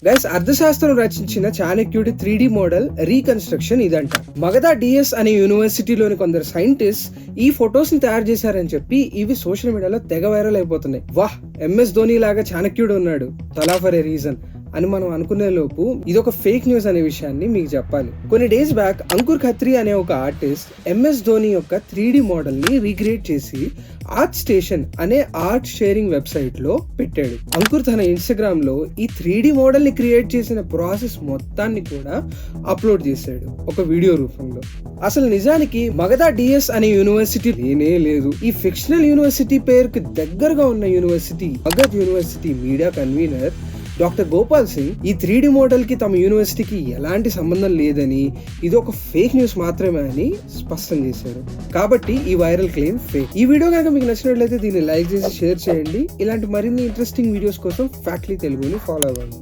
Guys, అర్థశాస్త్రం రచించిన చాణక్యుడి 3D మోడల్ రీకన్స్ట్రక్షన్ ఇదంట. మగధ డిఎస్ అనే యూనివర్సిటీలోని కొందరు సైంటిస్ట్ ఈ ఫొటోస్ ని తయారు చేశారని చెప్పి ఇవి సోషల్ మీడియాలో తెగ వైరల్ అయిపోతున్నాయి. వాహ్, MS ధోని లాగా చాణక్యుడు ఉన్నాడు, తలా ఫర్ ఏ రీజన్ అని మనం అనుకునే లోపు ఇదొక ఫేక్ న్యూస్ అనే విషయాన్ని మీకు చెప్పాలి. కొన్ని డేస్ బ్యాక్ అంకుర్ ఖత్రి అనే ఒక ఆర్టిస్ట్ MS ధోని యొక్క 3D మోడల్ ని రీక్రియేట్ చేసి ఆర్ట్ స్టేషన్ అనే ఆర్ట్ షేరింగ్ వెబ్సైట్ లో పెట్టాడు. అంకుర్ తన ఇన్స్టాగ్రామ్ లో ఈ 3D మోడల్ ని క్రియేట్ చేసిన ప్రాసెస్ మొత్తాన్ని కూడా అప్లోడ్ చేశాడు ఒక వీడియో రూపంలో. అసలు నిజానికి మగధ డిఎస్ అనే యూనివర్సిటీ లేనే లేదు. ఈ ఫిక్షనల్ యూనివర్సిటీ పేరుకి దగ్గరగా ఉన్న university Magadh university media convener doctor Gopal Singh ఈ 3D మోడల్ కి తమ యూనివర్సిటీకి ఎలాంటి సంబంధం లేదని, ఇది ఒక ఫేక్ న్యూస్ మాత్రమే అని స్పష్టం చేశారు. కాబట్టి ఈ వైరల్ క్లెయిమ్ ఫేక్. ఈ వీడియో కనుక మీకు నచ్చినట్లయితే దీన్ని లైక్ చేసి షేర్ చేయండి. ఇలాంటి మరిన్ని ఇంట్రెస్టింగ్ వీడియోస్ కోసం ఫ్యాక్ట్లీ తెలుగుని ఫాలో అవ్వండి.